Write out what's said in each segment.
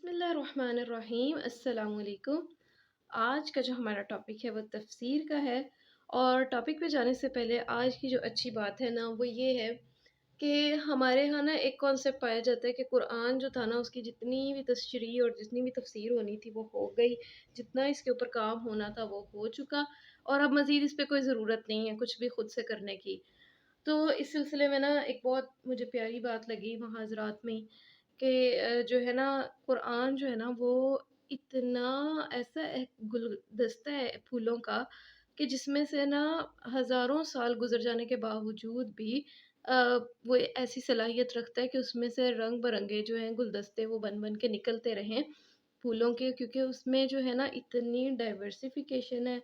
بسم اللہ الرحمن الرحیم، السلام علیکم۔ آج کا جو ہمارا ٹاپک ہے وہ تفسیر کا ہے، اور ٹاپک پہ جانے سے پہلے آج کی جو اچھی بات ہے نا وہ یہ ہے کہ ہمارے ہاں نا ایک کانسیپٹ پایا جاتا ہے کہ قرآن جو تھا نا اس کی جتنی بھی تشریح اور جتنی بھی تفسیر ہونی تھی وہ ہو گئی، جتنا اس کے اوپر کام ہونا تھا وہ ہو چکا، اور اب مزید اس پہ کوئی ضرورت نہیں ہے کچھ بھی خود سے کرنے کی۔ تو اس سلسلے میں نا ایک بہت مجھے پیاری بات لگی وہاں حضرات میں کہ جو ہے نا قرآن جو ہے نا وہ اتنا ایسا ایک گلدستہ ہے پھولوں کا کہ جس میں سے نا ہزاروں سال گزر جانے کے باوجود بھی وہ ایسی صلاحیت رکھتا ہے کہ اس میں سے رنگ برنگے جو ہیں گلدستے وہ بن بن کے نکلتے رہیں پھولوں کے، کیونکہ اس میں جو ہے نا اتنی ڈائیورسیفیکیشن ہے،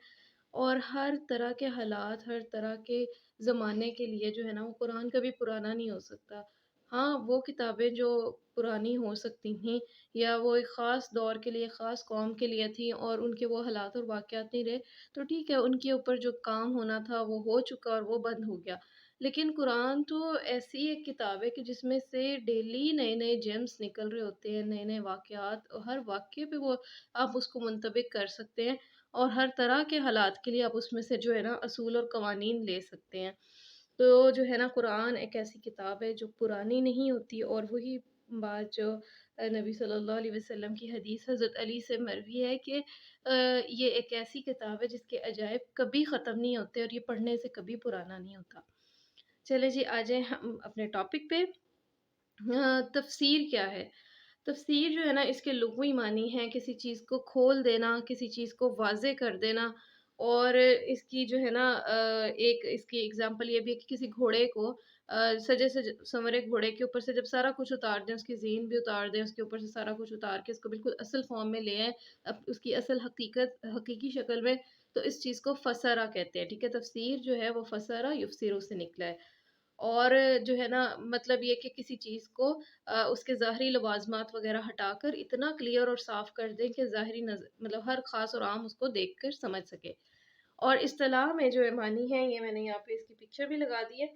اور ہر طرح کے حالات، ہر طرح کے زمانے کے لیے جو ہے نا وہ قرآن کبھی پرانا نہیں ہو سکتا۔ ہاں وہ کتابیں جو پرانی ہو سکتی تھیں یا وہ ایک خاص دور کے لیے خاص قوم کے لیے تھیں اور ان کے وہ حالات اور واقعات نہیں رہے، تو ٹھیک ہے، ان کے اوپر جو کام ہونا تھا وہ ہو چکا اور وہ بند ہو گیا۔ لیکن قرآن تو ایسی ایک کتاب ہے کہ جس میں سے ڈیلی نئے نئے جیمز نکل رہے ہوتے ہیں، نئے نئے واقعات، اور ہر واقعے پہ وہ آپ اس کو منطبق کر سکتے ہیں، اور ہر طرح کے حالات کے لیے آپ اس میں سے جو ہے نا اصول اور قوانین لے سکتے ہیں۔ تو جو ہے نا قرآن ایک ایسی کتاب ہے جو پرانی نہیں ہوتی، اور وہی بات جو نبی صلی اللہ علیہ وسلم کی حدیث حضرت علی سے مروی ہے کہ یہ ایک ایسی کتاب ہے جس کے عجائب کبھی ختم نہیں ہوتے اور یہ پڑھنے سے کبھی پرانا نہیں ہوتا۔ چلے جی، آ جائیں ہم اپنے ٹاپک پہ۔ تفسیر کیا ہے؟ تفسیر جو ہے نا اس کے لغوی معنی ہیں کسی چیز کو کھول دینا، کسی چیز کو واضح کر دینا، اور اس کی جو ہے نا ایک اس کی اگزامپل یہ بھی ہے کہ کسی گھوڑے کو سجے سنورے گھوڑے کے اوپر سے جب سارا کچھ اتار دیں، اس کی زین بھی اتار دیں، اس کے اوپر سے سارا کچھ اتار کے اس کو بالکل اصل فارم میں لے آئیں، اس کی اصل حقیقی شکل میں، تو اس چیز کو فسرا کہتے ہیں۔ ٹھیک ہے، تفسیر جو ہے وہ فسرا یفسرو سے نکلا ہے، اور جو ہے نا مطلب یہ کہ کسی چیز کو اس کے ظاہری لوازمات وغیرہ ہٹا کر اتنا کلیئر اور صاف کر دیں کہ ظاہری نظر مطلب ہر خاص اور عام اس کو دیکھ کر سمجھ سکے۔ اور اصطلاح میں جو معنی ہے یہ میں نے یہاں پہ اس کی پکچر بھی لگا دی ہے۔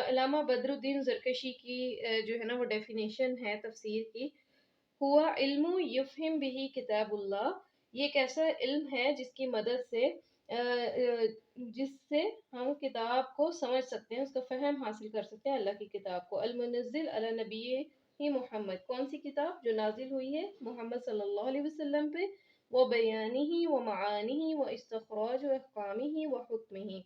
علامہ بدر الدین زرکشی کی جو ہے نا وہ ڈیفینیشن ہے تفسیر کی: ہوا علم یفہم بھی کتاب اللہ، یہ ایک ایسا علم ہے جس کی مدد سے جس سے ہم کتاب کو سمجھ سکتے ہیں، اس کا فہم حاصل کر سکتے ہیں اللہ کی کتاب کو۔ المنزل علی نبی ہی محمد، کون سی کتاب؟ جو نازل ہوئی ہے محمد صلی اللہ علیہ وسلم پہ، وہ بیانی ہی و معانی ہی و استخراج و احکامی ہی و حکم ہی،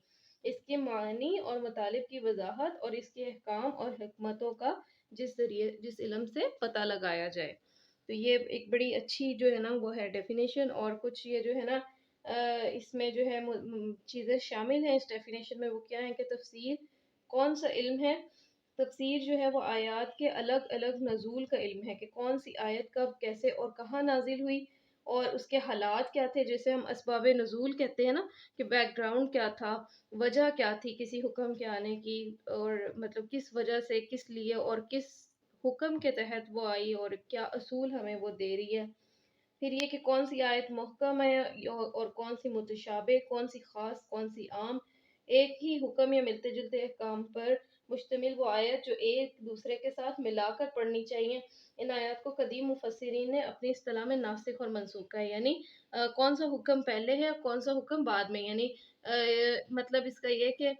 اس کے معنی اور مطالب کی وضاحت اور اس کے احکام اور حکمتوں کا جس ذریعے جس علم سے پتہ لگایا جائے۔ تو یہ ایک بڑی اچھی جو ہے نا وہ ہے ڈیفینیشن، اور کچھ یہ جو ہے نا اس میں جو ہے چیزیں شامل ہیں اس ڈیفینیشن میں، وہ کیا ہے کہ تفسیر کون سا علم ہے؟ تفسیر جو ہے وہ آیات کے الگ الگ نزول کا علم ہے کہ کون سی آیت کب کیسے اور کہاں نازل ہوئی، اور اس کے حالات کیا تھے، جیسے ہم اسباب نزول کہتے ہیں نا کہ بیک گراؤنڈ کیا تھا، وجہ کیا تھی کسی حکم کے آنے کی، اور مطلب کس وجہ سے، کس لیے اور کس حکم کے تحت وہ آئی، اور کیا اصول ہمیں وہ دے رہی ہے۔ پھر یہ کہ کون سی آیت محکم ہے اور کون سی متشابہ، کون سی خاص کون سی عام، ایک ہی حکم یا ملتے جلتے احکام پر مشتمل وہ آیت جو ایک دوسرے کے ساتھ ملا کر پڑھنی چاہیے۔ ان آیات کو قدیم مفسرین نے اپنی اصطلاح میں ناسخ اور منسوخ کہا ہے، یعنی کون سا حکم پہلے ہے اور کون سا حکم بعد میں، یعنی مطلب اس کا یہ کہ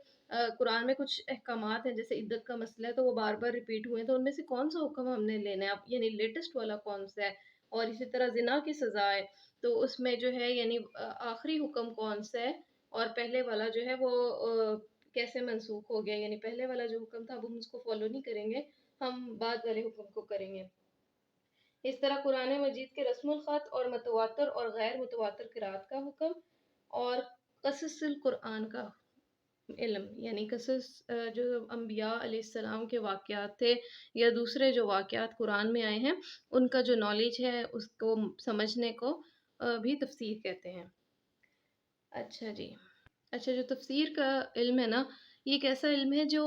قرآن میں کچھ احکامات ہیں جیسے عدت کا مسئلہ ہے تو وہ بار بار ریپیٹ ہوئے ہیں، تو ان میں سے کون سا حکم ہم نے لینا ہے اب، یعنی لیٹسٹ والا کون سا ہے، اور اسی طرح زنا کی سزا ہے تو اس میں جو ہے یعنی آخری حکم کون سا ہے، اور پہلے والا جو ہے وہ کیسے منسوخ ہو گیا، یعنی پہلے والا جو حکم تھا اب ہم اس کو فالو نہیں کریں گے، ہم بعد والے حکم کو کریں گے۔ اس طرح قرآن مجید کے رسم الخط اور متواتر اور غیر متواتر قرات کا حکم، اور قصص القرآن کا علم، یعنی قصص جو انبیاء علیہ السلام کے واقعات تھے یا دوسرے جو واقعات قرآن میں آئے ہیں ان کا جو نالج ہے اس کو سمجھنے کو بھی تفسیر کہتے ہیں۔ اچھا جی، اچھا، جو تفسیر کا علم ہے نا یہ ایک ایسا علم ہے جو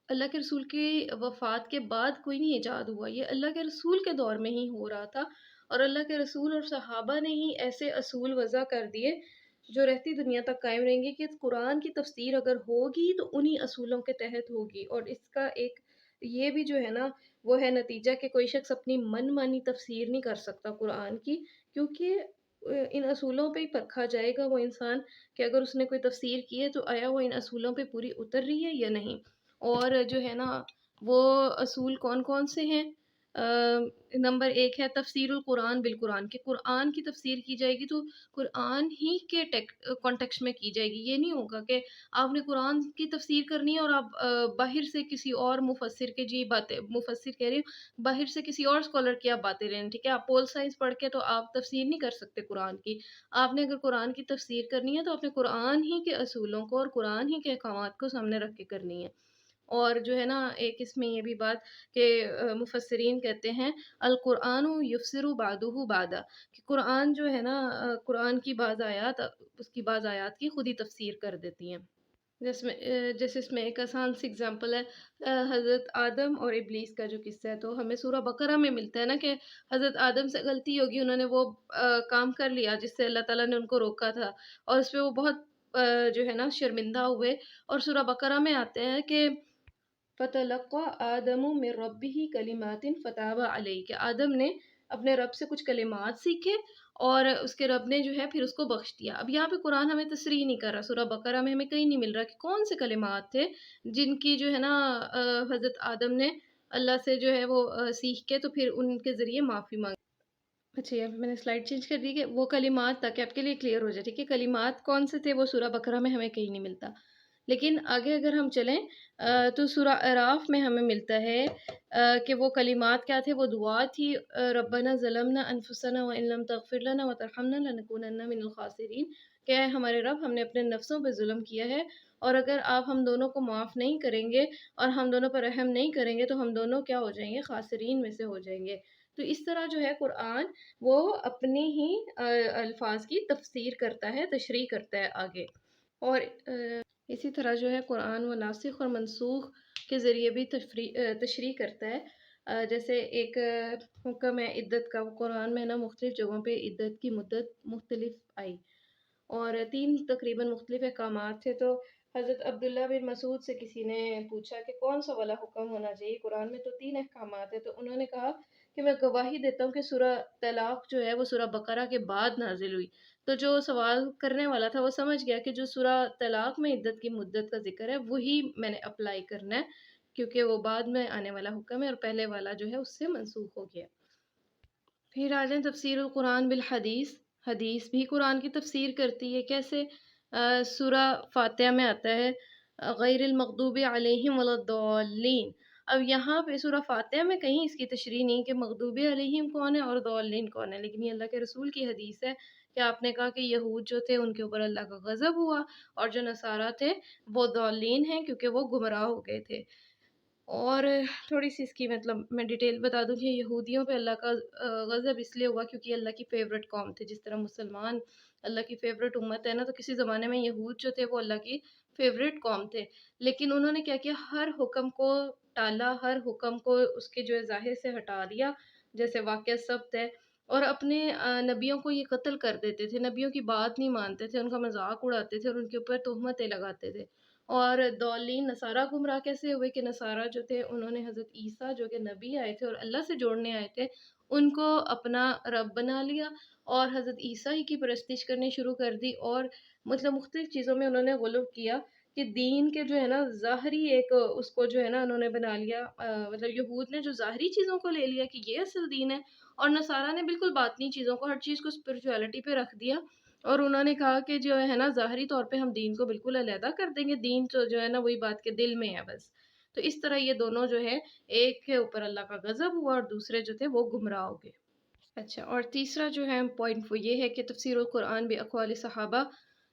اللہ کے رسول کی وفات کے بعد کوئی نہیں ایجاد ہوا، یہ اللہ کے رسول کے دور میں ہی ہو رہا تھا، اور اللہ کے رسول اور صحابہ نے ہی ایسے اصول وضع کر دیے جو رہتی دنیا تک قائم رہیں گے کہ قرآن کی تفسیر اگر ہوگی تو انہی اصولوں کے تحت ہوگی، اور اس کا ایک یہ بھی جو ہے نا وہ ہے نتیجہ کہ کوئی شخص اپنی من مانی تفسیر نہیں کر سکتا قرآن کی، کیونکہ ان اصولوں پہ ہی پرکھا جائے گا وہ انسان کہ اگر اس نے کوئی تفسیر کی ہے تو آیا وہ ان اصولوں پہ پوری اتر رہی ہے یا نہیں۔ اور جو ہے نا وہ اصول کون کون سے ہیں؟ نمبر ایک ہے تفسیر القرآن بالقرآن، کہ قرآن کی تفسیر کی جائے گی تو قرآن ہی کے کانٹیکسٹ میں کی جائے گی۔ یہ نہیں ہوگا کہ آپ نے قرآن کی تفسیر کرنی ہے اور آپ باہر سے کسی اور مفسر کے جی باتیں، مفسر کہہ رہی ہوں، باہر سے کسی اور اسکالر کی آپ باتیں لیں، ٹھیک ہے؟ آپ پول سائنس پڑھ کے تو آپ تفسیر نہیں کر سکتے قرآن کی۔ آپ نے اگر قرآن کی تفسیر کرنی ہے تو آپ نے قرآن ہی کے اصولوں کو اور قرآن ہی کے احکامات کو سامنے رکھ کے کرنی ہے۔ اور جو ہے نا ایک اس میں یہ بھی بات کہ مفسرین کہتے ہیں القرآن یفسر بعضہ بعضا، کہ قرآن جو ہے نا قرآن کی بعض آیات اس کی بعض آیات کی خود ہی تفسیر کر دیتی ہیں۔ جیسے اس میں ایک آسان سی اگزامپل ہے حضرت آدم اور ابلیس کا جو قصہ ہے، تو ہمیں سورہ بقرہ میں ملتا ہے نا کہ حضرت آدم سے غلطی ہوگی، انہوں نے وہ کام کر لیا جس سے اللہ تعالیٰ نے ان کو روکا تھا، اور اس پہ وہ بہت جو ہے نا شرمندہ ہوئے۔ اور سورہ بقرہ میں آتے ہیں کہ فَتَلَقَّى آدَمُ مِن رَبِّهِ كَلِمَاتٍ فَتَابَ عَلَيْهِ، کہ آدم نے اپنے رب سے کچھ کلمات سیکھے اور اس کے رب نے جو ہے پھر اس کو بخش دیا۔ اب یہاں پہ قرآن ہمیں تصریح نہیں کر رہا، سورہ بقرہ میں ہمیں کہیں نہیں مل رہا کہ کون سے کلمات تھے جن کی جو ہے نا حضرت آدم نے اللہ سے جو ہے وہ سیکھ کے تو پھر ان کے ذریعے معافی مانگی۔ اچھا یہاں پہ میں نے سلائڈ چینج کر دی کہ وہ کلمات، تاکہ آپ کے لیے کلیئر ہو جائے، ٹھیک ہے؟ کلمات کون سے تھے وہ سورہ بقرہ میں ہمیں کہیں نہیں ملتا، لیکن آگے اگر ہم چلیں تو سورہ اعراف میں ہمیں ملتا ہے کہ وہ کلمات کیا تھے، وہ دعا تھی ربنا ظلمنا انفسنا وان لم تغفر لنا وترحمنا لنکونن من الخاسرین، کہ اے ہمارے رب ہم نے اپنے نفسوں پہ ظلم کیا ہے، اور اگر آپ ہم دونوں کو معاف نہیں کریں گے اور ہم دونوں پر رحم نہیں کریں گے تو ہم دونوں کیا ہو جائیں گے؟ خاسرین میں سے ہو جائیں گے۔ تو اس طرح جو ہے قرآن وہ اپنے ہی الفاظ کی تفسیر کرتا ہے، تشریح کرتا ہے آگے۔ اور اسی طرح جو ہے قرآن وہ ناسخ اور منسوخ کے ذریعے بھی تشریح کرتا ہے۔ جیسے ایک حکم ہے عدت کا، وہ قرآن میں نا مختلف جگہوں پہ عدت کی مدت مختلف آئی، اور تین تقریباً مختلف احکامات تھے۔ تو حضرت عبداللہ بن مسعود سے کسی نے پوچھا کہ کون سا والا حکم ہونا چاہیے، قرآن میں تو تین احکامات ہیں، تو انہوں نے کہا کہ میں گواہی دیتا ہوں کہ سورہ طلاق جو ہے وہ سورہ بقرہ کے بعد نازل ہوئی۔ تو جو سوال کرنے والا تھا وہ سمجھ گیا کہ جو سورہ طلاق میں عدت کی مدت کا ذکر ہے وہی میں نے اپلائی کرنا ہے، کیونکہ وہ بعد میں آنے والا حکم ہے اور پہلے والا جو ہے اس سے منسوخ ہو گیا۔ پھر آ جائیں تفسیر القرآن بالحدیث، حدیث بھی قرآن کی تفسیر کرتی ہے۔ کیسے؟ سورہ فاتحہ میں آتا ہے غیر المغضوب علیہم ولا الضالین۔ اب یہاں پہ سورہ فاتحہ میں کہیں اس کی تشریح نہیں کہ مغضوب علیہم کون ہے اور ضالین کون ہے، لیکن یہ اللہ کے رسول کی حدیث ہے کہ آپ نے کہا کہ یہود جو تھے ان کے اوپر اللہ کا غضب ہوا، اور جو نصارہ تھے وہ ضالین ہیں کیونکہ وہ گمراہ ہو گئے تھے۔ اور تھوڑی سی اس کی مطلب میں ڈیٹیل بتا دوں کہ یہودیوں پہ اللہ کا غضب اس لیے ہوا کیونکہ اللہ کی فیوریٹ قوم تھے، جس طرح مسلمان اللہ کی فیوریٹ امت ہے نا، تو کسی زمانے میں یہود جو تھے وہ اللہ کی فیوریٹ قوم تھے، لیکن انہوں نے کیا کیا، ہر حکم کو ٹالا، ہر حکم کو اس کے جو ہے ظاہر سے ہٹا دیا، جیسے واقعہ سبت ہے، اور اپنے نبیوں کو یہ قتل کر دیتے تھے، نبیوں کی بات نہیں مانتے تھے، ان کا مذاق اڑاتے تھے اور ان کے اوپر تہمتیں لگاتے تھے۔ اور دولین نصارہ گمراہ کیسے ہوئے کہ نصارہ جو تھے انہوں نے حضرت عیسیٰ جو کہ نبی آئے تھے اور اللہ سے جوڑنے آئے تھے ان کو اپنا رب بنا لیا، اور حضرت عیسیٰ ہی کی پرستش کرنی شروع کر دی، اور مطلب مختلف چیزوں میں انہوں نے غلو کیا کہ دین کے جو ہے نا ظاہری ایک اس کو جو ہے نا انہوں نے بنا لیا، مطلب یہود نے جو ظاہری چیزوں کو لے لیا کہ یہ اصل دین ہے، اور نصارہ نے بالکل باطنی چیزوں کو، ہر چیز کو اسپرچویلٹی پہ رکھ دیا، اور انہوں نے کہا کہ جو ہے نا ظاہری طور پہ ہم دین کو بالکل علیحدہ کر دیں گے، دین تو جو ہے نا وہی بات کے دل میں ہے بس۔ تو اس طرح یہ دونوں جو ہے ایک کے اوپر اللہ کا غضب ہوا اور دوسرے جو تھے وہ گمراہ ہو گئے۔ اچھا، اور تیسرا جو ہے پوائنٹ وہ یہ ہے کہ تفسیر القرآن باقوال صحابہ،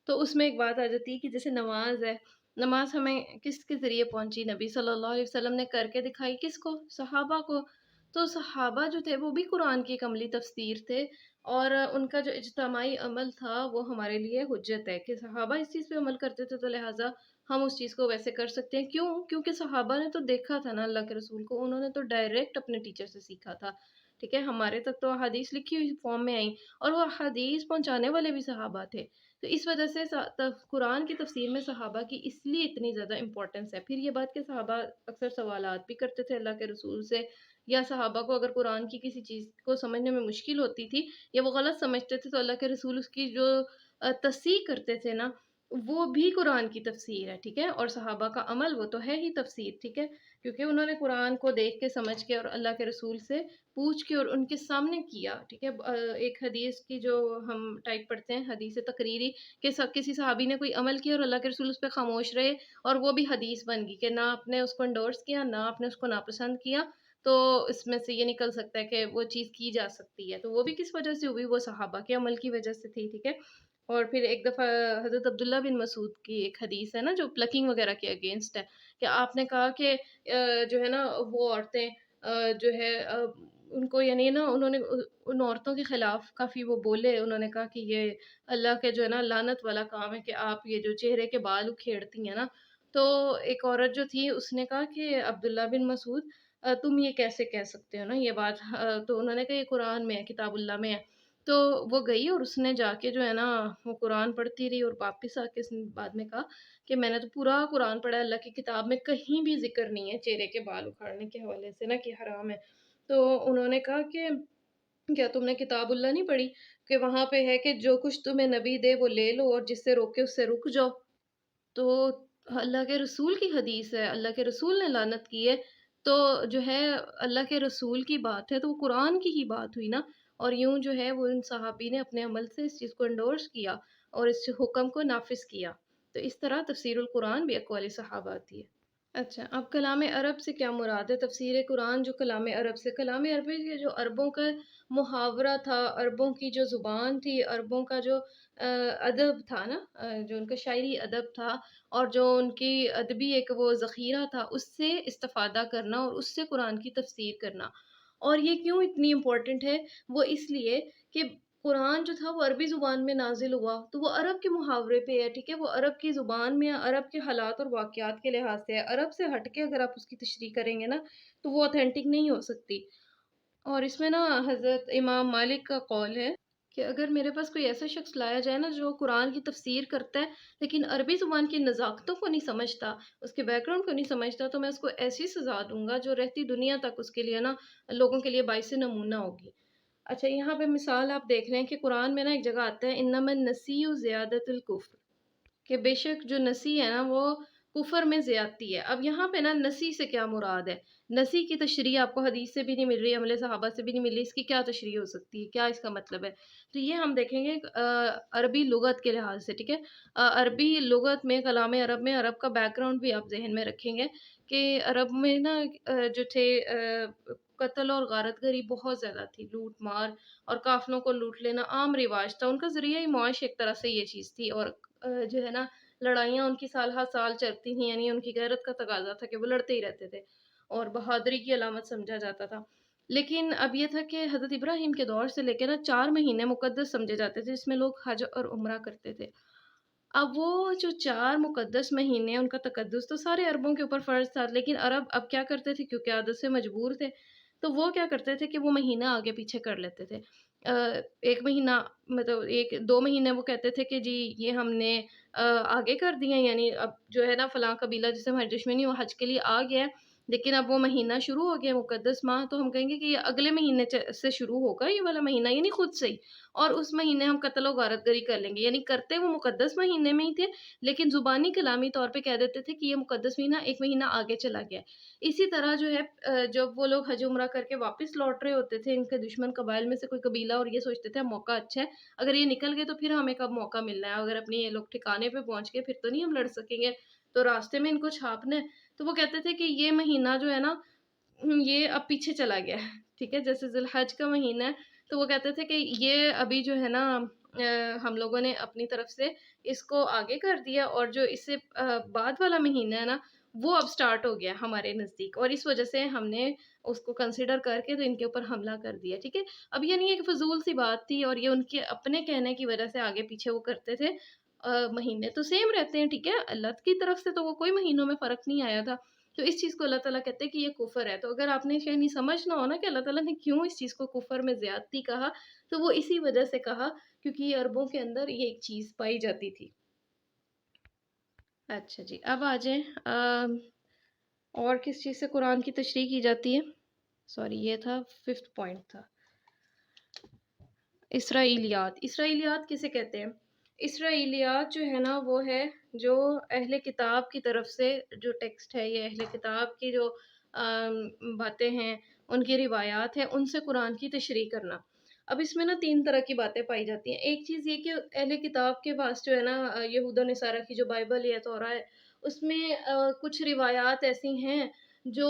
تو اس میں ایک بات آ جاتی ہے کہ جیسے نماز ہے، نماز ہمیں کس کے ذریعے پہنچی؟ نبی صلی اللہ علیہ وسلم نے کر کے دکھائی، کس کو؟ صحابہ کو۔ تو صحابہ جو تھے وہ بھی قرآن کی ایک عملی تفسیر تھے، اور ان کا جو اجتماعی عمل تھا وہ ہمارے لیے حجت ہے کہ صحابہ اس چیز پہ عمل کرتے تھے، تو لہٰذا ہم اس چیز کو ویسے کر سکتے ہیں۔ کیوں؟ کیونکہ صحابہ نے تو دیکھا تھا نا اللہ کے رسول کو، انہوں نے تو ڈائریکٹ اپنے ٹیچر سے سیکھا تھا، ٹھیک ہے؟ ہمارے تک تو احادیث لکھی ہوئی فارم میں آئیں، اور وہ احادیث پہنچانے والے بھی صحابہ تھے، تو اس وجہ سے قرآن کی تفسیر میں صحابہ کی اس لیے اتنی زیادہ امپورٹنس ہے۔ پھر یہ بات کہ صحابہ اکثر سوالات بھی کرتے تھے اللہ کے رسول سے، یا صحابہ کو اگر قرآن کی کسی چیز کو سمجھنے میں مشکل ہوتی تھی یا وہ غلط سمجھتے تھے، تو اللہ کے رسول اس کی جو تصحیح کرتے تھے نا، وہ بھی قرآن کی تفسیر ہے، ٹھیک ہے؟ اور صحابہ کا عمل وہ تو ہے ہی تفسیر، ٹھیک ہے؟ کیونکہ انہوں نے قرآن کو دیکھ کے سمجھ کے اور اللہ کے رسول سے پوچھ کے اور ان کے سامنے کیا، ٹھیک ہے؟ ایک حدیث کی جو ہم ٹائپ پڑھتے ہیں، حدیث تقریری، کہ کسی صحابی نے کوئی عمل کیا اور اللہ کے رسول اس پہ خاموش رہے، اور وہ بھی حدیث بن گئی کہ نہ آپ نے اس کو انڈورس کیا، نہ آپ نے اس کو ناپسند کیا، تو اس میں سے یہ نکل سکتا ہے کہ وہ چیز کی جا سکتی ہے۔ تو وہ بھی کس وجہ سے ہوئی؟ وہ صحابہ کے عمل کی وجہ سے تھی، ٹھیک ہے؟ اور پھر ایک دفعہ حضرت عبداللہ بن مسعود کی ایک حدیث ہے نا، جو پلکنگ وغیرہ کے اگینسٹ ہے، کہ آپ نے کہا کہ جو ہے نا وہ عورتیں جو ہے ان کو یعنی نا انہوں نے ان عورتوں کے خلاف کافی وہ بولے، انہوں نے کہا کہ یہ اللہ کے جو ہے نا لعنت والا کام ہے کہ آپ یہ جو چہرے کے بال اکھیڑتی ہیں نا۔ تو ایک عورت جو تھی اس نے کہا کہ عبداللہ بن مسعود تم یہ کیسے کہہ سکتے ہو نا یہ بات؟ تو انہوں نے کہا یہ قرآن میں ہے، کتاب اللہ میں ہے۔ تو وہ گئی اور اس نے جا کے جو ہے نا وہ قرآن پڑھتی رہی، اور واپس آ کے اس نے بعد میں کہا کہ میں نے تو پورا قرآن پڑھا ہے، اللہ کی کتاب میں کہیں بھی ذکر نہیں ہے چہرے کے بال اکھاڑنے کے حوالے سے نا کہ حرام ہے۔ تو انہوں نے کہا کہ کیا تم نے کتاب اللہ نہیں پڑھی کہ وہاں پہ ہے کہ جو کچھ تمہیں نبی دے وہ لے لو، اور جس سے روکے اس سے رک جاؤ؟ تو اللہ کے رسول کی حدیث ہے، اللہ کے رسول نے لعنت کی ہے، تو جو ہے اللہ کے رسول کی بات ہے تو وہ قرآن کی ہی بات ہوئی نا۔ اور یوں جو ہے وہ ان صحابی نے اپنے عمل سے اس چیز کو انڈورس کیا اور اس حکم کو نافذ کیا۔ تو اس طرح تفسیر القرآن بھی اقوال صحابہ آتی ہے۔ اچھا، اب کلام عرب سے کیا مراد ہے؟ تفسیر قرآن جو کلام عرب سے، کلام عربی کے جو عربوں کا محاورہ تھا، عربوں کی جو زبان تھی، عربوں کا جو ادب تھا نا، جو ان کا شاعری ادب تھا، اور جو ان کی ادبی ایک وہ ذخیرہ تھا، اس سے استفادہ کرنا اور اس سے قرآن کی تفسیر کرنا۔ اور یہ کیوں اتنی امپورٹنٹ ہے؟ وہ اس لیے کہ قرآن جو تھا وہ عربی زبان میں نازل ہوا، تو وہ عرب کے محاورے پہ ہے، ٹھیک ہے؟ وہ عرب کی زبان میں، عرب کے حالات اور واقعات کے لحاظ سے ہے۔ عرب سے ہٹ کے اگر آپ اس کی تشریح کریں گے نا تو وہ اوتھینٹک نہیں ہو سکتی۔ اور اس میں نا حضرت امام مالک کا قول ہے کہ اگر میرے پاس کوئی ایسا شخص لایا جائے نا جو قرآن کی تفسیر کرتا ہے لیکن عربی زبان کی نزاکتوں کو نہیں سمجھتا، اس کے بیک گراؤنڈ کو نہیں سمجھتا، تو میں اس کو ایسی سزا دوں گا جو رہتی دنیا تک اس کے لیے نا لوگوں کے لیے باعث نمونہ ہوگی۔ اچھا، یہاں پہ مثال آپ دیکھ رہے ہیں کہ قرآن میں نا ایک جگہ آتا ہے انما النسیء زیادۃ الکفر، کہ بے شک جو نسی ہے نا وہ کفر میں زیادتی ہے۔ اب یہاں پہ نا نسی سے کیا مراد ہے؟ نسی کی تشریح آپ کو حدیث سے بھی نہیں مل رہی، عمل صحابہ سے بھی نہیں مل رہی، اس کی کیا تشریح ہو سکتی ہے؟ کیا اس کا مطلب ہے؟ تو یہ ہم دیکھیں گے عربی لغت کے لحاظ سے، ٹھیک ہے؟ عربی لغت میں، کلام عرب میں، عرب کا بیک گراؤنڈ بھی آپ ذہن میں رکھیں گے کہ عرب میں نا جو تھے قتل اور غارت گری بہت زیادہ تھی، لوٹ مار اور قافلوں کو لوٹ لینا عام رواج تھا، ان کا ذریعہ معاش ایک طرح سے یہ چیز تھی۔ اور جو ہے نا لڑائیاں ان کی سال ہر سال چلتی تھیں، یعنی ان کی غیرت کا تقاضا تھا کہ وہ لڑتے ہی رہتے تھے اور بہادری کی علامت سمجھا جاتا تھا۔ لیکن اب یہ تھا کہ حضرت ابراہیم کے دور سے لے کے نا 4 مہینے مقدس سمجھے جاتے تھے، جس میں لوگ حج اور عمرہ کرتے تھے۔ اب وہ جو 4 مقدس مہینے، ان کا تقدس تو سارے عربوں کے اوپر فرض تھا، لیکن عرب اب کیا کرتے تھے کیونکہ عادت سے مجبور تھے، تو وہ کیا کرتے تھے کہ وہ مہینہ آگے پیچھے کر لیتے تھے۔ 1 مہینہ، مطلب 1 2 مہینے وہ کہتے تھے کہ جی یہ ہم نے آگے کر دیے ہیں، یعنی اب جو ہے نا فلاں قبیلہ جسے ہماری دشمنی وہ حج کے لیے آ گیا ہے، لیکن اب وہ مہینہ شروع ہو گیا مقدس ماہ، تو ہم کہیں گے کہ یہ اگلے مہینے سے شروع ہوگا یہ والا مہینہ، یعنی خود سے ہی، اور اس مہینے ہم قتل و غارت گری کر لیں گے، یعنی کرتے وہ مقدس مہینے میں ہی تھے لیکن زبانی کلامی طور پہ کہہ دیتے تھے کہ یہ مقدس مہینہ 1 مہینہ آگے چلا گیا ہے۔ اسی طرح جو ہے جب وہ لوگ حج عمرہ کر کے واپس لوٹ رہے ہوتے تھے، ان کے دشمن قبائل میں سے کوئی قبیلہ، اور یہ سوچتے تھے موقع اچھا ہے، اگر یہ نکل گئے تو پھر ہمیں کب موقع ملنا ہے، اگر اپنے یہ لوگ ٹھکانے پہ پہنچ گئے پھر تو نہیں ہم لڑ سکیں گے، تو راستے میں ان کو چھاپنا ہے۔ تو وہ کہتے تھے کہ یہ مہینہ جو ہے نا یہ اب پیچھے چلا گیا ہے، ٹھیک ہے؟ جیسے ذی الحج کا مہینہ ہے، تو وہ کہتے تھے کہ یہ ابھی جو ہے نا ہم لوگوں نے اپنی طرف سے اس کو آگے کر دیا، اور جو اس سے بعد والا مہینہ ہے نا وہ اب سٹارٹ ہو گیا ہمارے نزدیک، اور اس وجہ سے ہم نے اس کو کنسیڈر کر کے تو ان کے اوپر حملہ کر دیا، ٹھیک ہے؟ اب یہ نہیں ہے کہ فضول سی بات تھی اور یہ ان کے اپنے کہنے کی وجہ سے آگے پیچھے وہ کرتے تھے۔ مہینے تو سیم رہتے ہیں، ٹھیک ہے؟ اللہ کی طرف سے تو وہ کوئی مہینوں میں فرق نہیں آیا تھا، تو اس چیز کو اللہ تعالیٰ کہتے ہیں کہ یہ کفر ہے۔ تو اگر آپ نے یعنی سمجھنا ہو نا کہ اللہ تعالیٰ نے کیوں اس چیز کو کفر میں زیادتی کہا، تو وہ اسی وجہ سے کہا کیونکہ یہ عربوں کے اندر یہ ایک چیز پائی جاتی تھی۔ اچھا جی، اب آ جائیں اور کس چیز سے قرآن کی تشریح کی جاتی ہے؟ سوری، یہ تھا 5th پوائنٹ تھا، اسرائیلیات۔ اسرائیلیات کسے کہتے ہیں؟ اسرائیلیات جو ہے نا وہ ہے جو اہل کتاب کی طرف سے جو ٹیکسٹ ہے، یہ اہل کتاب کی جو باتیں ہیں، ان کی روایات ہیں، ان سے قرآن کی تشریح کرنا۔ اب اس میں نا 3 طرح کی باتیں پائی جاتی ہیں۔ ایک چیز یہ کہ اہل کتاب کے پاس جو ہے نا یہود و نصارہ کی جو بائبل ہے، تورا ہے، اس میں کچھ روایات ایسی ہیں جو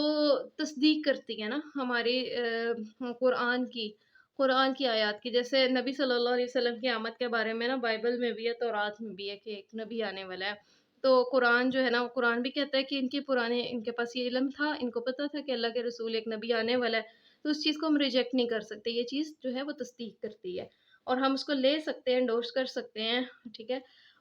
تصدیق کرتی ہیں نا ہماری قرآن کی آیات کی۔ جیسے نبی صلی اللہ علیہ وسلم کی آمد کے بارے میں نا بائبل میں بھی ہے، تورات میں بھی ہے کہ ایک نبی آنے والا ہے۔ تو قرآن جو ہے نا، قرآن بھی کہتا ہے کہ ان کے پاس یہ علم تھا، ان کو پتہ تھا کہ اللہ کے رسول ایک نبی آنے والا ہے۔ تو اس چیز کو ہم ریجیکٹ نہیں کر سکتے، یہ چیز جو ہے وہ تصدیق کرتی ہے اور ہم اس کو لے سکتے ہیں، انڈورس کر سکتے ہیں، ٹھیک ہے۔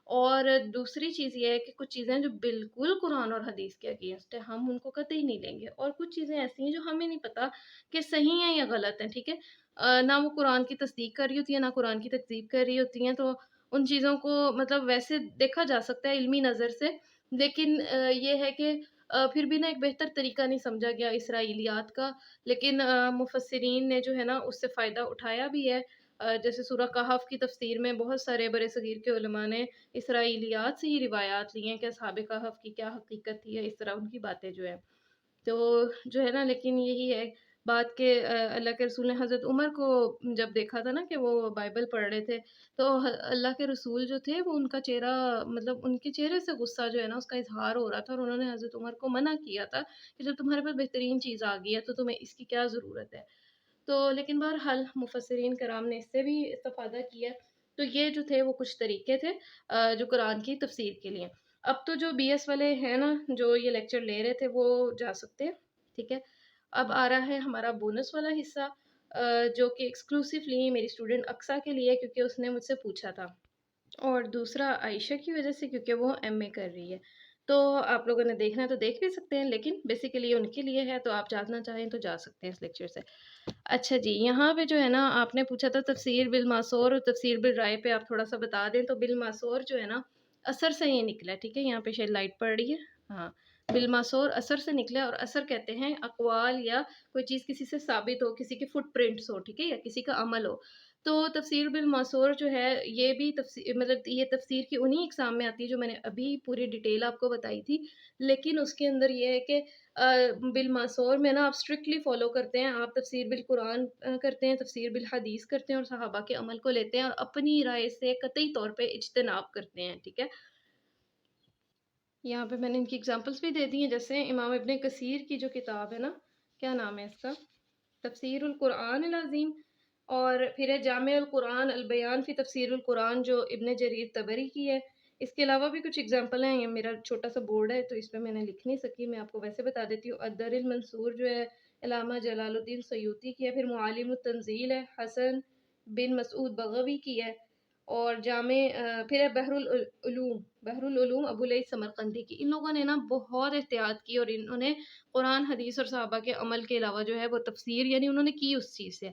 اور دوسری چیز یہ ہے کہ کچھ چیزیں جو بالکل قرآن اور حدیث کے اگینسٹ ہے، ہم ان کو قطعی نہیں لیں گے، اور کچھ چیزیں ایسی ہیں جو ہمیں نہیں پتہ کہ صحیح ہیں یا غلط ہیں، ٹھیک ہے۔ نہ وہ قرآن کی تصدیق کر رہی ہوتی ہیں، نہ قرآن کی تکذیب کر رہی ہوتی ہیں، تو ان چیزوں کو مطلب ویسے دیکھا جا سکتا ہے علمی نظر سے، لیکن یہ ہے کہ پھر بھی نا ایک بہتر طریقہ نہیں سمجھا گیا اسرائیلیات کا، لیکن مفسرین نے جو ہے نا اس سے فائدہ اٹھایا بھی ہے۔ جیسے سورہ کہف کی تفسیر میں بہت سارے برِ صغیر کے علماء نے اسرائیلیات سے ہی روایات لی ہیں کہ اصحاب کہف کی کیا حقیقت تھی، یا اس طرح ان کی باتیں جو ہیں۔ تو جو ہے نا، لیکن یہی ہے بات کہ اللہ کے رسول نے حضرت عمر کو جب دیکھا تھا نا کہ وہ بائبل پڑھ رہے تھے، تو اللہ کے رسول جو تھے وہ ان کا چہرہ، مطلب ان کے چہرے سے غصہ جو ہے نا اس کا اظہار ہو رہا تھا، اور انہوں نے حضرت عمر کو منع کیا تھا کہ جب تمہارے پاس بہترین چیز آ گئی ہے تو تمہیں اس کی کیا ضرورت ہے۔ تو لیکن بہرحال مفسرین کرام نے اس سے بھی استفادہ کیا۔ تو یہ جو تھے وہ کچھ طریقے تھے جو قرآن کی تفسیر کے لیے۔ اب تو جو BS والے ہیں نا جو یہ لیکچر لے رہے تھے وہ جا سکتے ہیں، ٹھیک ہے۔ اب آ رہا ہے ہمارا بونس والا حصہ جو کہ ایکسکلوسیولی میری اسٹوڈنٹ اقصیٰ کے لیے، کیونکہ اس نے مجھ سے پوچھا تھا، اور دوسرا عائشہ کی وجہ سے کیونکہ وہ MA کر رہی ہے۔ تو آپ لوگوں نے دیکھنا ہے تو دیکھ بھی سکتے ہیں، لیکن بیسیکلی ان کے لیے ہے، تو آپ جاننا چاہیں تو جا سکتے ہیں اس لیکچر سے۔ اچھا جی، یہاں پہ جو ہے نا آپ نے پوچھا تھا تفسیر بالمعصور اور تفسیر بالرائے پہ آپ تھوڑا سا بتا دیں، تو بالمعصور جو ہے نا اثر سے یہ نکلا ہے، ٹھیک ہے۔ یہاں پہ شاید لائٹ پڑ رہی ہے، ہاں، بالمعصور اثر سے نکلا ہے، اور اثر کہتے ہیں اقوال یا کوئی چیز کسی سے ثابت ہو، کسی کے فٹ پرنٹس ہو، ٹھیک ہے، یا کسی کا عمل ہو۔ تو تفسیر بالمعصور جو ہے یہ بھی تفسیر، مطلب یہ تفسیر کی انہی اقسام میں آتی ہے جو میں نے ابھی پوری ڈیٹیل آپ کو بتائی تھی، لیکن اس کے اندر یہ ہے کہ بالمعصور میں نا آپ اسٹرکٹلی فالو کرتے ہیں، آپ تفسیر بالقرآن کرتے ہیں، تفسیر بالحدیث کرتے ہیں، اور صحابہ کے عمل کو لیتے ہیں، اور اپنی رائے سے قطعی طور پہ اجتناب کرتے ہیں، ٹھیک ہے۔ یہاں پہ میں نے ان کی اگزامپلس بھی دے دی ہیں، جیسے امام ابن کثیر کی جو کتاب ہے نا، کیا نام ہے اس کا، تفسیر القرآن العظیم، اور پھر ہے جامع القرآن البیان فی تفسیر القرآن جو ابن جریر طبری کی ہے۔ اس کے علاوہ بھی کچھ اگزامپل ہیں، یہ میرا چھوٹا سا بورڈ ہے تو اس پہ میں نے لکھ نہیں سکی، میں آپ کو ویسے بتا دیتی ہوں۔ الدر المنصور جو ہے علامہ جلال الدین سیوطی کی ہے، پھر معالم التنزیل ہے حسن بن مسعود بغوی کی ہے، اور جامع پھر ہے بحر العلوم ابو العیس سمرقندی کی۔ ان لوگوں نے نا بہت احتیاط کی، اور انہوں نے قرآن حدیث اور صحابہ کے عمل کے علاوہ جو ہے وہ تفسیر یعنی انہوں نے کی اس چیز سے۔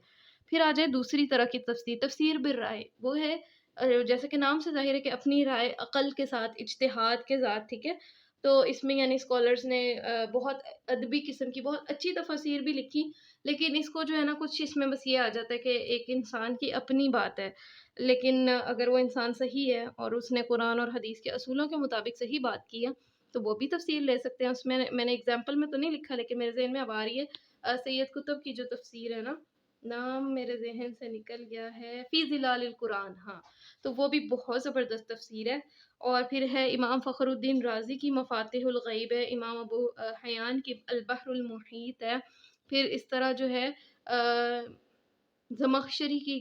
پھر آ جائے دوسری طرح کی تفسیر، تفسیر بالرائے، وہ ہے جیسے کہ نام سے ظاہر ہے کہ اپنی رائے عقل کے ساتھ، اجتہاد کے ساتھ، ٹھیک ہے۔ تو اس میں یعنی اسکالرز نے بہت ادبی قسم کی بہت اچھی تفاسیر بھی لکھی، لیکن اس کو جو ہے نا کچھ اس میں بس یہ آ جاتا ہے کہ ایک انسان کی اپنی بات ہے، لیکن اگر وہ انسان صحیح ہے اور اس نے قرآن اور حدیث کے اصولوں کے مطابق صحیح بات کی ہے تو وہ بھی تفسیر لے سکتے ہیں۔ اس میں نے اگزامپل میں تو نہیں لکھا، لیکن میرے ذہن میں اب آ رہی ہے سید قطب کی جو تفسیر ہے نا، نام میرے ذہن سے نکل گیا ہے، فی ظلال القرآن، ہاں، تو وہ بھی بہت زبردست تفسیر ہے۔ اور پھر ہے امام فخر الدین رازی کی مفاتیح الغیب ہے، امام ابو حیان کی البحر المحیط ہے، پھر اس طرح جو ہے زمخشری کی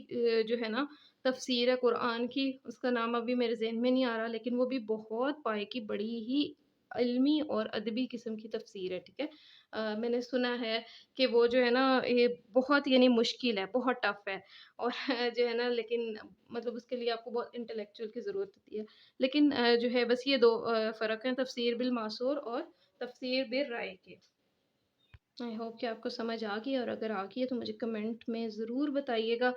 جو ہے نا تفسیر ہے قرآن کی، اس کا نام ابھی میرے ذہن میں نہیں آ رہا، لیکن وہ بھی بہت پائے کی بڑی ہی علمی اور ادبی قسم کی تفسیر ہے، ٹھیک ہے۔ میں نے سنا ہے کہ وہ جو ہے نا یہ بہت یعنی مشکل ہے، بہت ٹف ہے، اور جو ہے نا لیکن مطلب اس کے لیے آپ کو بہت انٹلیکچوئل کی ضرورت ہوتی ہے، لیکن جو ہے بس یہ دو فرق ہیں، تفسیر بالمعصور اور تفسیر بالرائے کے۔ آئی ہوپ کہ آپ کو سمجھ آ گئی، اور اگر آ گئی ہے تو مجھے کمنٹ میں ضرور بتائیے گا،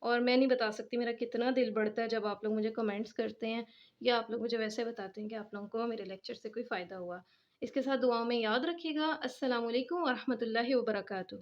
اور میں نہیں بتا سکتی میرا کتنا دل بڑھتا ہے جب آپ لوگ مجھے کمنٹس کرتے ہیں، یا آپ لوگ مجھے ویسے بتاتے ہیں کہ آپ لوگوں کو میرے لیکچر سے کوئی فائدہ ہوا۔ اس کے ساتھ دعاؤں میں یاد رکھیے گا۔ السلام علیکم ورحمۃ اللہ وبرکاتہ۔